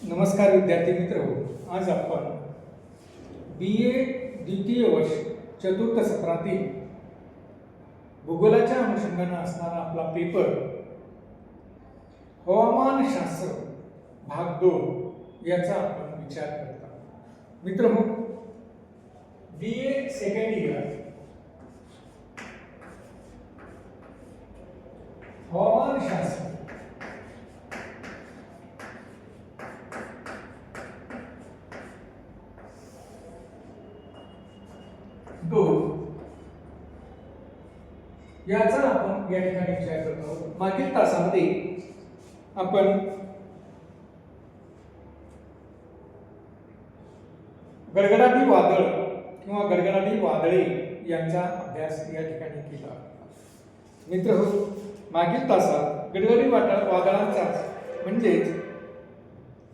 नमस्कार विद्यार्थी मित्र, आज आपण BA द्वितीय वर्ष चतुर्थ सत्रातील भूगोलाच्या अनुषंगाने असणारा आपला पेपर हवामानशास्त्र भाग 2 याचा आपण विचार करत आहोत. मित्रहो, BA सेकंड इयर हवामानशास्त्र याचा आपण या ठिकाणी विचार करत आहोत. मागील तासामध्ये आपण गडगडाटी वादळ किंवा गडगडाटी वादळे यांचा अभ्यास या ठिकाणी केला. मित्रहो, मागील तासात गडगडाटी वादळांचा म्हणजेच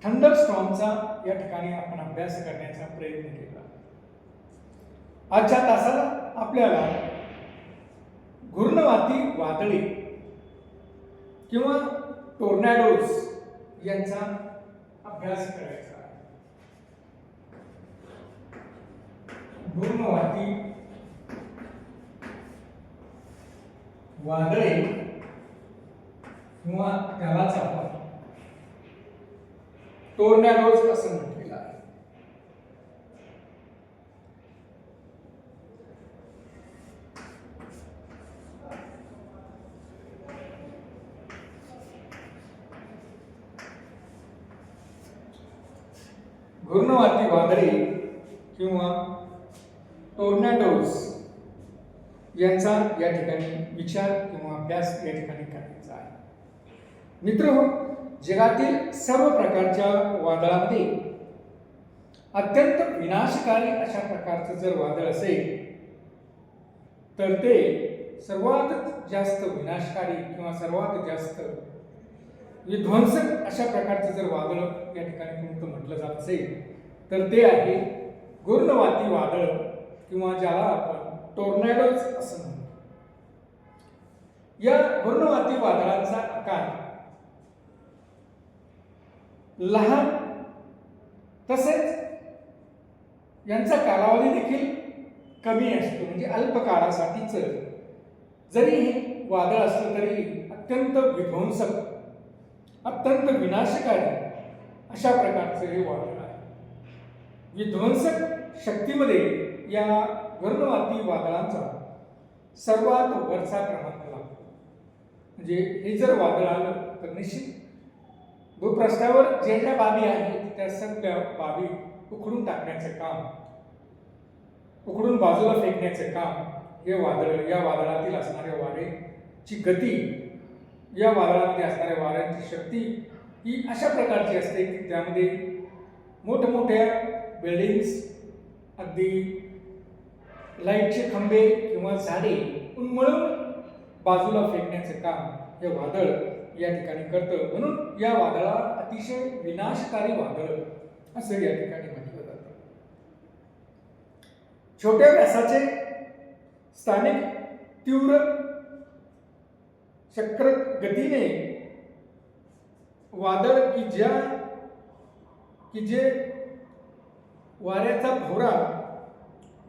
थंडर स्टॉर्मचा या ठिकाणी आपण अभ्यास करण्याचा प्रयत्न केला. आजच्या तासात आपल्याला घूर्णवाती वादळे किंवा टोर्नाडोज यांचा अभ्यास करायचा आहे. घूर्णवाती वादळे किंवा त्यालाच आपण टोर्नाडोज असं म्हटलेलं आहे. घूर्णवाती वादळे किंवा टोर्नाडोज यांचा या ठिकाणी विचार किंवा अभ्यास या ठिकाणी करायचा आहे. मित्रहो, जगातील सर्व प्रकारच्या वादळामध्ये अत्यंत विनाशकारी अशा प्रकारचं जर वादळ असेल तर ते सर्वात जास्त विनाशकारी किंवा सर्वात जास्त विध्वंसक अशा प्रकारचं जर वादळ या ठिकाणी कोणतं म्हटलं जात असेल तर ते आहे घूर्णवाती वादळ किंवा ज्याला आपण टोर्नाडोज असं म्हणतो. या घूर्णवाती वादळांचा आकार लहान तसेच यांचा कालावधी देखील कमी असतो. म्हणजे अल्प काळासाठीच जरी हे वादळ असलं तरी अत्यंत विध्वंसक, अत्यंत विनाशकारी अशा प्रकारचे हे वादळ आहे. विध्वंसक शक्तीमध्ये या घूर्णवाती वादळांचा सर्वात वरचा क्रमांक लागतो. म्हणजे हे जर वादळ आलं तर निश्चित भूपृष्ठावर ज्या ज्या बाबी आहेत त्या सगळ्या बाबी उखडून टाकण्याचं काम, उखडून बाजूला फेकण्याचं काम हे वादळ, या वादळातील असणाऱ्या वाऱ्याची गती, या वादळामध्ये असणाऱ्या वाऱ्यांची शक्ती ही अशा प्रकारची असते की त्यामध्ये मोठमोठ्या बिल्डिंग्स, अगदी लाईटचे खंबे किंवा झाडे उन्मळून बाजूला फेकण्याचे काम हे वादळ या ठिकाणी करतं. म्हणून या वादळाला अतिशय विनाशकारी वादळ असं या ठिकाणी म्हटलं जातं. छोट्या व्यासाचे स्थानिक तीव्र चक्र गतीने वादळ की जे वाऱ्याचा भोवरा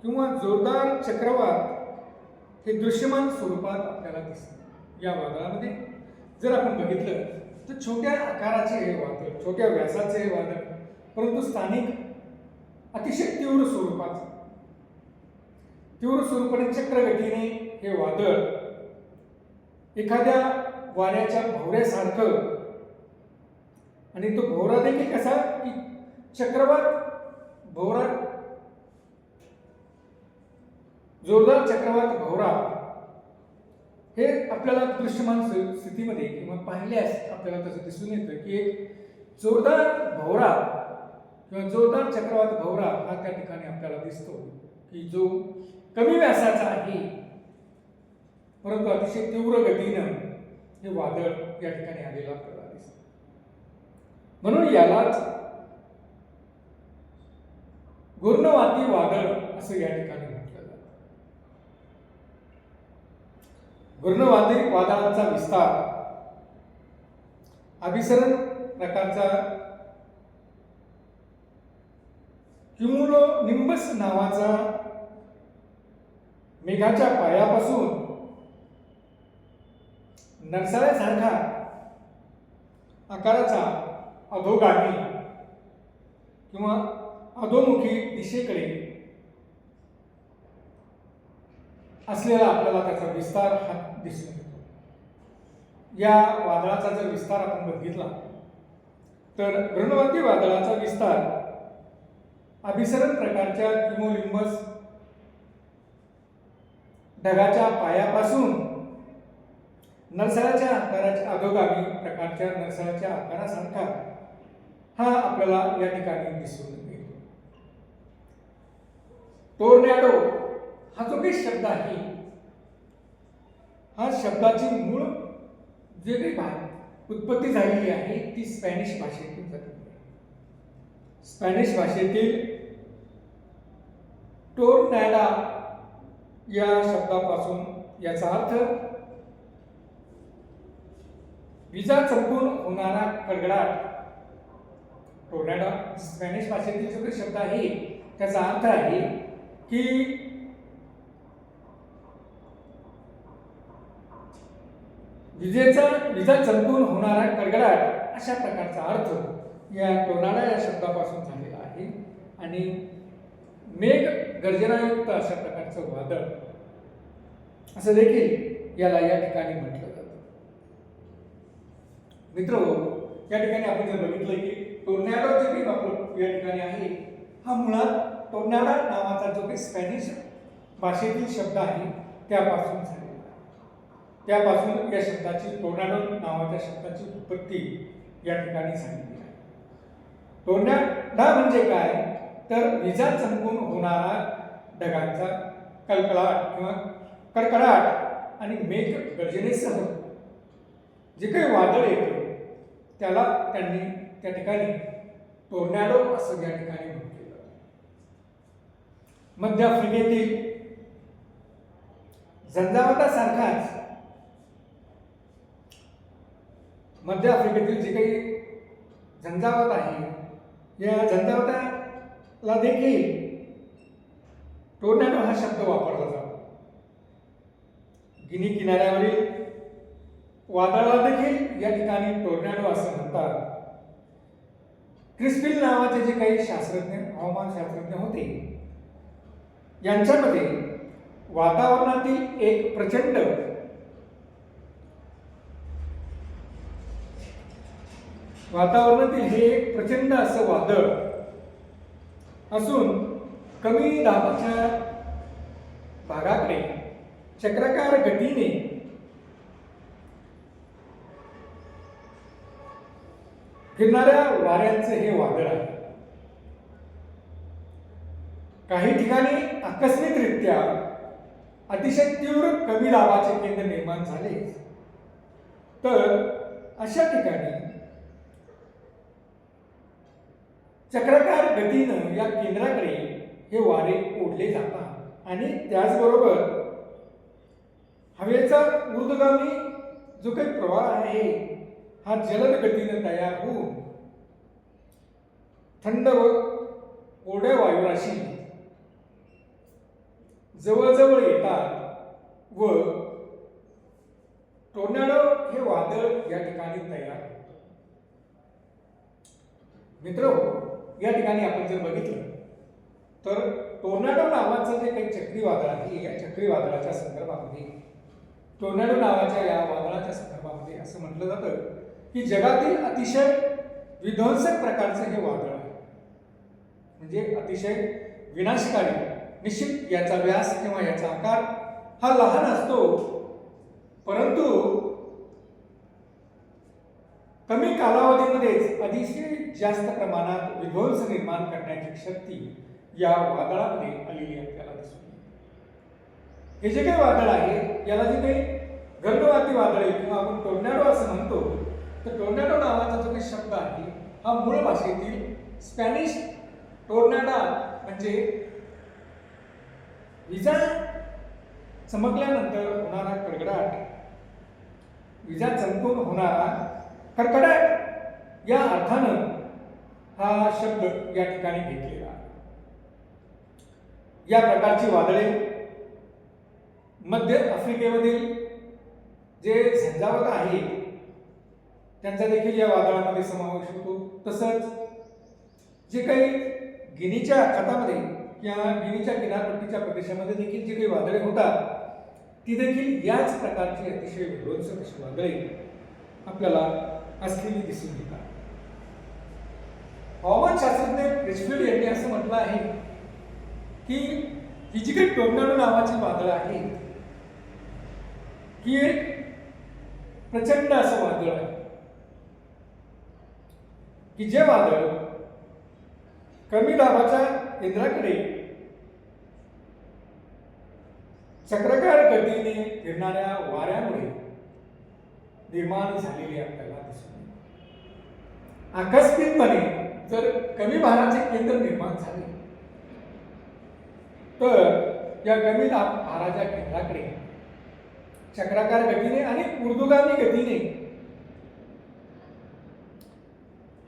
किंवा जोरदार चक्रवात हे दृश्यमान स्वरूपात आपल्याला दिसते. या वादळामध्ये जर आपण बघितलं तर छोट्या आकाराचे हे वादळ, छोट्या व्यासाचे हे वादळ, परंतु स्थानिक अतिशय तीव्र स्वरूपाने चक्रगतीने हे वादळ एखाद्या वाऱ्याच्या भोवऱ्यासारखं, आणि तो भोवरा देखील कसा की चक्रवात भोवरा, जोरदार चक्रवात भोवरा हे आपल्याला दृश्यमान स्थितीमध्ये किंवा पाहिल्यास आपल्याला तसं दिसून येतं की एक जोरदार भोवरा किंवा जोरदार चक्रवात भोवरा हा त्या ठिकाणी आपल्याला दिसतो की जो कमी व्यासाचा आहे परंतु अतिशय तीव्र गतीनं हे वादळ या ठिकाणी आलेलं आपल्याला दिसतं. म्हणून यालाच घूर्णवाती वादळ असं या ठिकाणी म्हटलं जातं. घूर्णवाती वादळांचा विस्तार अभिसरण प्रकारचा क्युमुलोनिंबस नावाचा मेघाच्या पायापासून नरसाळ्यासारखा आकाराचा अधोगामी किंवा अधोमुखी दिशेकडे असलेला आपल्याला त्याचा विस्तार हा दिसून येतो. या वादळाचा जर विस्तार आपण बघितला तर बृहन्वती वादळाचा विस्तार अभिसरण प्रकारच्या क्युमुलिंबस ढगाच्या पायापासून नरसाळ्याच्या आकाराच्या अधोगामी प्रकारच्या नरसाळ्याच्या आकारासारखा हा आपल्याला या ठिकाणी दिसून येतो. टोर्नॅडो हा जो काही शब्द आहे हा शब्दाची मूळ जे काही उत्पत्ती झालेली आहे ती स्पॅनिश भाषेतून झालेली आहे. स्पॅनिश भाषेतील टोर्नॅडा या शब्दापासून याचा अर्थ विजा चमकून होणारा कडकडाट. टोर्नॅडो स्पॅनिश भाषेतील जो काही शब्द आहे त्याचा अर्थ आहे की विजा चमकून होणारा कडकडाट अशा प्रकारचा अर्थ या टोर्नाडो या शब्दापासून झालेला आहे. आणि मेघ गर्जनायुक्त अशा प्रकारचं वादळ असं देखील याला या ठिकाणी म्हटलं जातं. मित्रहो, या ठिकाणी आपण जर बघितलं की टोर्नॅडो जे काही आपलं या ठिकाणी आहे हा मुळात टोर्नॅडो नावाचा जो काही स्पॅनिश भाषेतील शब्द आहे त्यापासून झालेला आहे. त्यापासून या शब्दाची टोर्नॅडो नावाच्या शब्दाची उत्पत्ती या ठिकाणी झालेली आहे. टोर्नॅडो म्हणजे काय तर विजा चमकून होणारा ढगांचा कलकलाट किंवा कडकडाट आणि मेघ गर्जनेसह जे काही वादळ येतं त्याला त्यांनी त्या ठिकाणी टोर्नॅडो असं या ठिकाणी म्हटलेलं. मध्य आफ्रिकेतील झंझावातासारखाच मध्य आफ्रिकेतील जे काही झंझावात आहे या झंझावाताला देखील टोर्नॅडो हा शब्द वापरला जातो. गिनी किनाऱ्यावरील वादळाला देखील या ठिकाणी टोर्नॅडो असं म्हणतात. क्रिस्पिल नावाचे जे काही शास्त्रज्ञ हवामान शास्त्रज्ञ होते यांच्यामध्ये वातावरणातील एक प्रचंड वातावरणातील हे एक प्रचंड असं वादळ असून कमी दाबाच्या भागाकडे चक्राकार गतीने फिरणाऱ्या वाऱ्यांचे हे वादळ आहे. काही ठिकाणी आकस्मिकरित्या अतिशय तीव्र कमी दाबाचे केंद्र निर्माण झाले तर अशा ठिकाणी चक्राकार गतीनं या केंद्राकडे हे वारे ओढले जातात आणि त्याचबरोबर हवेचा ऊर्ध्वगामी जो काही प्रवाह आहे हा जलद गतीने तयार होऊन थंड व कोरड्या वायुराशी जवळजवळ येतात व टोर्नॅडो हे वादळ या ठिकाणी तयार होतं. मित्रहो, या ठिकाणी आपण जर बघितलं तर टोर्नॅडो नावाचं जे काही चक्रीवादळ आहे या चक्रीवादळाच्या संदर्भामध्ये टोर्नॅडो नावाच्या या वादळाच्या संदर्भामध्ये असं म्हटलं जातं की जगातील अतिशय विध्वंसक प्रकारचं हे वादळ आहे. म्हणजे अतिशय विनाशकारी. निश्चित याचा व्यास किंवा याचा आकार हा लहान असतो परंतु कमी कालावधीमध्येच अतिशय जास्त प्रमाणात विध्वंस निर्माण करण्याची शक्ती या वादळामध्ये आलेली आपल्याला दिसून येते. हे जे काही वादळ आहे याला जे काही गर्भवाती वादळ आहे किंवा आपण टोर्नॅडो असं म्हणतो तर टोर्नॅडो नावाचा जो काही शब्द आहे हा मूळ भाषेतील स्पॅनिश टोर्नॅडा म्हणजे विजा चमकल्यानंतर होणारा कडकडाट, विजा चमकून होणारा कडकडाट या अर्थानं हा शब्द या ठिकाणी घेतलेला आहे. या प्रकारची वादळे मध्य आफ्रिकेमधील जे झंझावत आहे त्यांचा देखील या वादळामध्ये समावेश होतो. तसंच जे काही गिनीच्या खातामध्ये किंवा गिनीच्या किनारपट्टीच्या प्रदेशामध्ये देखील जी काही वादळे होतात ती देखील याच प्रकारची अतिशय विध्वंसक अशी वादळे आपल्याला असलेली दिसून येतात. हवामान शास्त्रज्ञ क्रिस्फिल्ड यांनी असं म्हटलं आहे की ही जी काही टोर्नाडो नावाची वादळ आहे ही एक प्रचंड असं वादळ आहे की जे वादळ कमी दाबाच्या केंद्राकडे चक्राकार गतीने फिरणाऱ्या वाऱ्यामुळे निर्माण झालेली आपल्याला दिसून येते. आकस्मिकपणे जर कमी भाराचे केंद्र निर्माण झाले तर या कमी भाराच्या केंद्राकडे चक्राकार गतीने आणि ऊर्ध्वगामी गतीने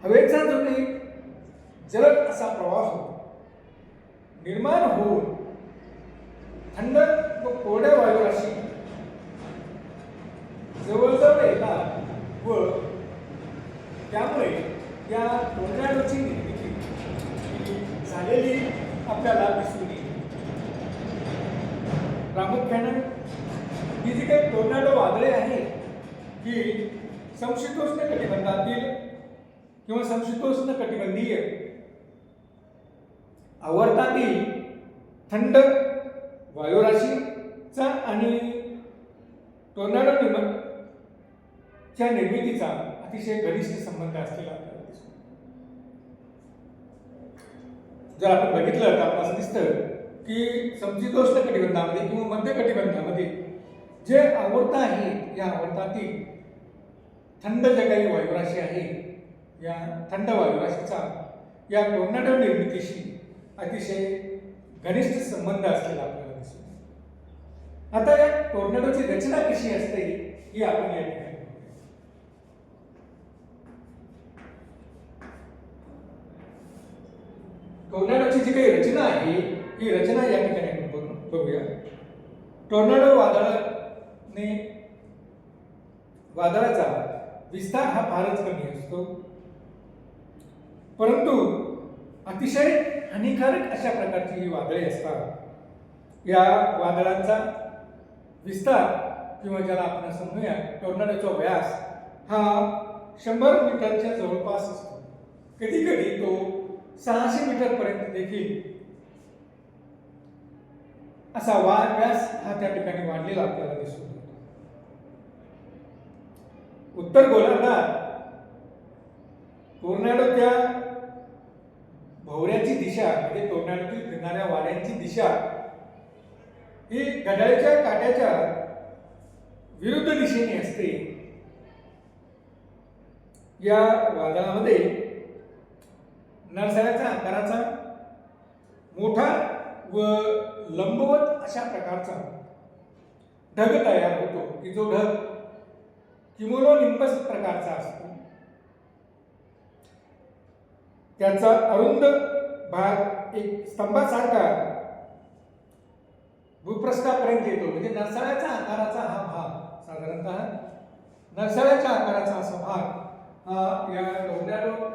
हवेचा जो काही जलद असा प्रवाह निर्माण होऊन थंड व कोरड्या वायुराशी जवळजवळ येतात व त्यामुळे या टोर्नाडोची निर्मिती झालेली आपल्याला दिसून येते. प्रामुख्याने ही जी काही टोर्नाडो वादळे आहेत ही समशीतोष्ण कटिबंधातील किंवा समशीतोष्ण कटिबंधीय आवर्तातील थंड वायुराशीचा आणि टोर्नाडो च्या निर्मितीचा अतिशय घनिष्ठ संबंध असलेला आपल्याला दिसतो. जर आपण बघितलं तर आपल्याला असं दिसतं की समशीतोष्ण कटिबंधामध्ये किंवा मध्य कटिबंधामध्ये जे आवर्त आहे या आवर्तातील थंड ज्या काही वायुराशी आहे या थंड वायुराशीचा या टोर्नाडो निर्मितीशी अतिशय घनिष्ठ संबंध असलेला आपल्याला दिसतो. आता या टोर्नाडोची रचना कशी असते ही आपण या ठिकाणी टोर्नाडोची जी काही रचना आहे ही रचना या ठिकाणी आपण बघूया. टोर्नाडो वादळाचा विस्तार हा फारच कमी असतो, परंतु अतिशय हानिकारक अशा प्रकारची ही वादळे असतात. या वादळांचा विस्तार किंवा ज्याला आपण असं म्हणूया टोर्नाडोचा व्यास हा 100 मीटरच्या जवळपास असतो. कधी कधी तो 600 मीटर पर्यंत देखील असा व्यास हा त्या ठिकाणी वाढलेला आपल्याला दिसतो. उत्तर गोलार्धात टोर्नाडोच्या भोवऱ्याची दिशा म्हणजे टोर्नाडोतील फिरणाऱ्या वाऱ्यांची दिशा ही घड्याळाच्या काट्याच्या विरुद्ध दिशेने असते. या वादळामध्ये नरसाळ्याच्या आकाराचा मोठा व लंबवत अशा प्रकारचा ढग तयार होतो की जो ढग किमोलोनिंबस प्रकारचा असतो. त्याचा अरुंद भाग एक स्तंभासारखा भूपृष्ठापर्यंत येतो. म्हणजे नरसाळ्याच्या आकाराचा हा भाग साधारणतः नरसाळ्याच्या आकाराचा असा भाग हा या टोर्नाडो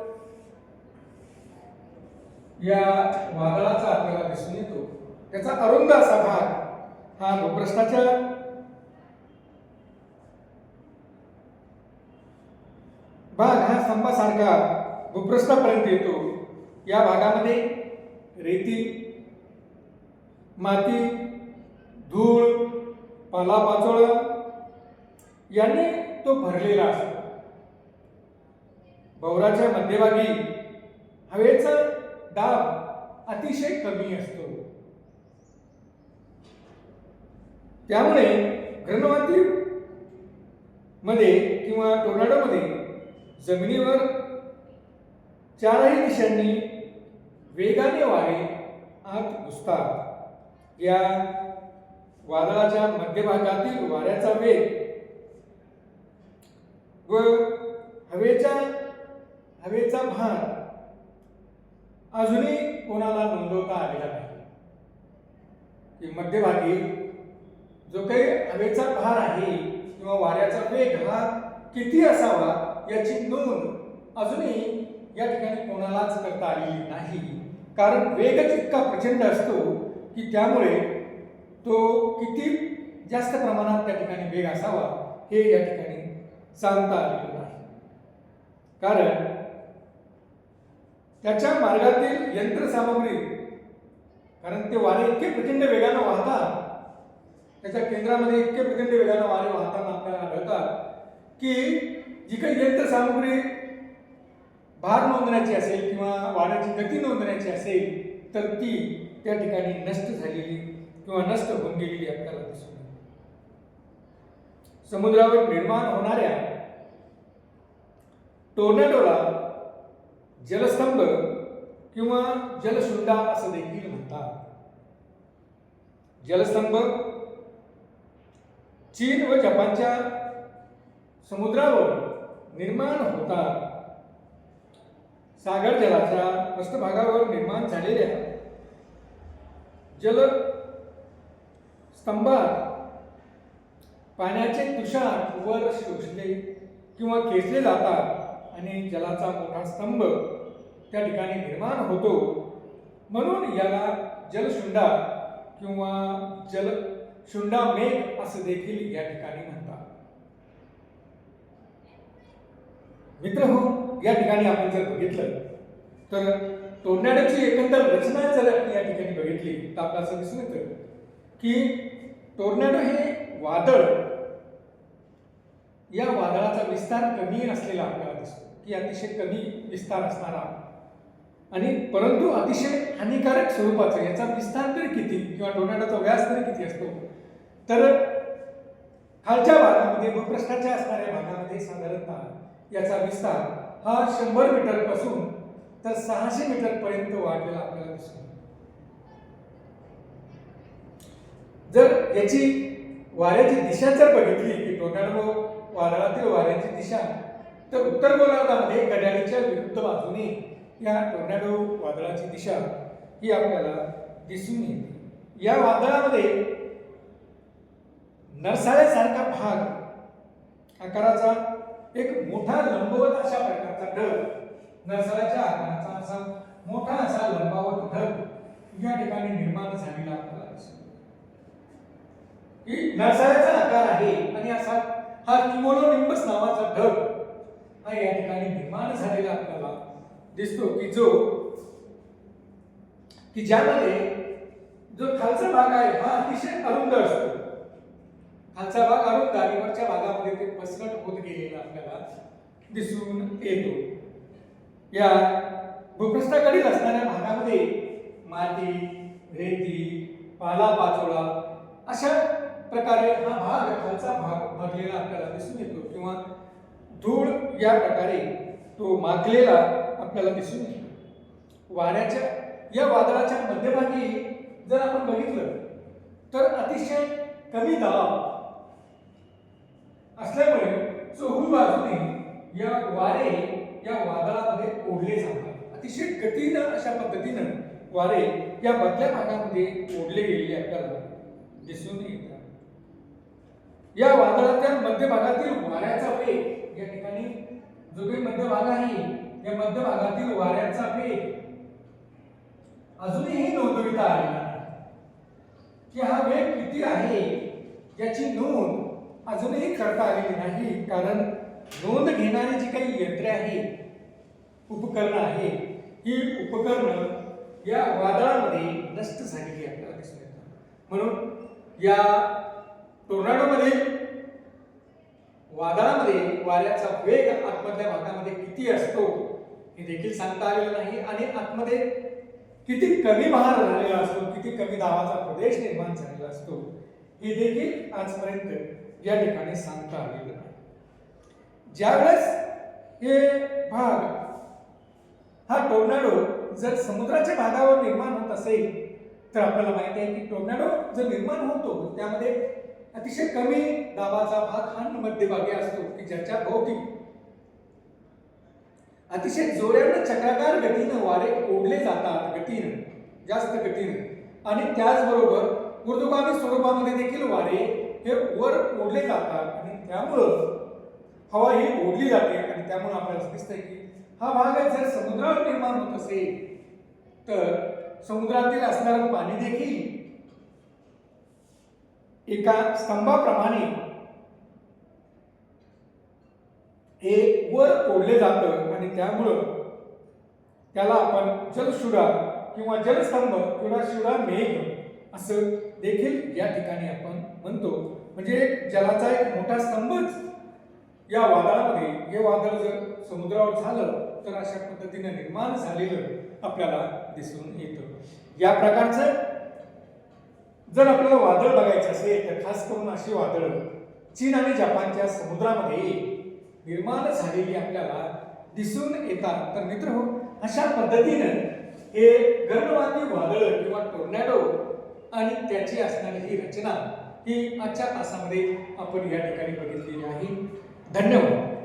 या वादळाचा आपल्याला दिसून येतो. त्याचा अरुंद असा भाग हा भूपृष्ठाच्या भाग हा स्तंभासारखा भूपृष्ठापर्यंत येतो. या भागामध्ये रेती, माती, धूळ, पालापाचोळा यांनी तो भरलेला असतो. भोवराच्या मध्यभागी हवेचा दाब अतिशय कमी असतो. त्यामुळे घनवाती मध्ये किंवा टोर्नाडोमध्ये जमिनीवर चारही दिशांनी वेगाने वारे आत घुसतात. या वादळाच्या मध्यभागातील वाऱ्याचा वेग व हवेचा भार अजूनही कोणाला नोंदवता आलेला नाही. की मध्यभागी जो काही हवेचा भार आहे किंवा वाऱ्याचा वेग हा किती असावा याची नोंद अजूनही या ठिकाणी कोणालाच करता आलेली नाही, कारण वेगच इतका प्रचंड असतो की त्यामुळे तो किती जास्त प्रमाणात त्या ठिकाणी वेग असावा हे या ठिकाणी सांगता आलेलं नाही. कारण त्याच्या मार्गातील यंत्रसामग्री, कारण ते वारे इतके प्रचंड वेगाने वाहतात, त्याच्या केंद्रामध्ये इतके प्रचंड वेगाने वारे वाहताना आपल्याला आढळतात की जी काही यंत्रसामग्री भार नोंदण्याची असेल किंवा वाऱ्याची गती नोंदण्याची असेल तर ती त्या ठिकाणी नष्ट झालेली किंवा नष्ट होऊन गेलेली आपल्याला दिसून येते. समुद्रावर निर्माण होणाऱ्या टोर्नेडोला जलस्तंभ किंवा जलशुंडा असं देखील म्हणतात. जलस्तंभ चीन व जपानच्या समुद्रावर निर्माण होतात. सागर जलाच्या पृष्ठभागावर निर्माण झालेल्या जलस्तंभात पाण्याचे तुषार वर शोषले किंवा खेचले जातात आणि जलाचा मोठा स्तंभ त्या ठिकाणी निर्माण होतो. म्हणून याला जलशुंडा किंवा जलशुंडा मेघ असं देखील या ठिकाणी म्हणतात. मित्रहो, या ठिकाणी आपण जर बघितलं तर टोर्नेडोची एकंदर रचना जर आपण या ठिकाणी बघितली तर आपल्याला असं दिसून येतं की टोर्नेडो हे वादळ, या वादळाचा विस्तार कमी असलेला आपल्याला दिसतो की अतिशय कमी विस्तार असणारा आणि परंतु अतिशय हानिकारक स्वरूपाचं. याचा विस्तार तरी किती किंवा टोर्नेडोचा व्यास तरी किती असतो तर खालच्या भागामध्ये भूपृष्ठाच्या असणाऱ्या भागामध्ये साधारणतः याचा विस्तार हा 100 मीटर पासून तर 600 मीटर पर्यंत वाढलेला आपल्याला दिसतो. जर याची वाऱ्याची दिशा जर बघितली की टोर्नेडो वादळातील वाऱ्याची दिशा, तर उत्तर गोलार्धामध्ये घड्याळीच्या विरुद्ध बाजूने या टोर्नेडो वादळाची दिशा ही आपल्याला दिसून येते. या वादळामध्ये नरसाळ्यासारखा भाग आकाराचा एक मोठा लंबवत अशा प्रकारचा ढग, नरसाळ्याच्या आकाराचा असा मोठा असा लंबवत ढग या ठिकाणी निर्माण झालेला आपल्याला दिसतो. ही नरसाळ्याचा आकार आहे आणि असा हा किमोनोनिम्बस नावाचा ढग हा या ठिकाणी निर्माण झालेला आपल्याला दिसतो की ज्यामध्ये जो खालचा भाग आहे हा अतिशय अरुंद असतो. खालचा भाग अरुंद आणि वरच्या भागामध्ये ते पसरट होत गेलेला आपल्याला दिसून येतो. या भूपृष्ठाकडील असणाऱ्या भागामध्ये माती, रेती, पालापाचोळा अशा प्रकारे हा भाग, खालचा भाग भरलेला आपल्याला दिसून येतो किंवा धूळ या प्रकारे तो माखलेला आपल्याला दिसून येतो. वाऱ्याच्या या वादळाच्या मध्यभागी जर आपण बघितलं तर अतिशय कमी दाब असल्यामुळे चोहू बाजूने या वारे या वादळामध्ये ओढले जातात. अतिशय गतीनं अशा पद्धतीनं वारे या मधल्या भागामध्ये ओढले गेलेले आपल्याला दिसून येतात. या वादळाच्या मध्यभागातील वाऱ्याचा वेग, या ठिकाणी जो काही मध्यभाग आहे या मध्य भागातील वाऱ्याचा वेग अजूनही नोंदविता आलेला नाही की हा वेग किती आहे याची नोंद अजूनही करता आलेली नाही. कारण नोंद घेणारी जी काही यंत्रे आहेत, उपकरणं आहे, ही उपकरणं या वादळामध्ये नष्ट झालेली आपल्याला दिसून येतात. म्हणून या टोर्नेडोमध्ये वादळामध्ये वाऱ्याचा वेग आतमधल्या भागामध्ये किती असतो हे देखील सांगता आलेलं नाही आणि आतमध्ये किती कमी भार झालेला असतो, किती कमी दाबाचा प्रदेश निर्माण झालेला असतो हे देखील आजपर्यंत या ठिकाणी सांगता आलेलं नाही. ज्यावेळेस हे भाग, हा टोर्नेडो जर समुद्राच्या भागावर निर्माण होत असेल तर आपल्याला माहिती आहे की टोर्नेडो जर निर्माण होतो त्यामध्ये अतिशय कमी दाबाचा भाग हा मध्यभागी असतो की ज्याच्या भोवती अतिशय जोराने चक्राकार गतीने वारे ओढले जातात, गतीने, जास्त गतीने, आणि त्याचबरोबर ऊर्ध्वगामी स्वरूपामध्ये देखील वारे हे वर ओढले जातात आणि त्यामुळं हवा ही ओढली जाते आणि त्यामुळे आपल्याला दिसतंय की हा भाग जर समुद्रावर निर्माण होत असेल तर समुद्रातील असणारं पाणी देखील एका स्तंभाप्रमाणे हे वर ओढले जातं आणि त्यामुळं त्याला आपण जलशुरा किंवा जलस्तंभ किंवा शुरा मेघ असं देखील या ठिकाणी आपण म्हणतो. म्हणजे जलाचा एक मोठा स्तंभच या वादळामध्ये, हे वादळ जर समुद्रावर झालं तर अशा पद्धतीने निर्माण झालेलं आपल्याला दिसून येतं. या प्रकारचं जर आपल्याला वादळ बघायचं असेल तर खास करून अशी वादळ चीन आणि जपानच्या समुद्रामध्ये निर्माण झालेली आपल्याला दिसून येतात. तर मित्र अशा पद्धतीनं हे गर्भवादी वादळ किंवा टोर्नेडो आणि त्याची असणारी ही रचना ही आजच्या तासामध्ये आपण या ठिकाणी बघितलेली आहे. धन्यवाद.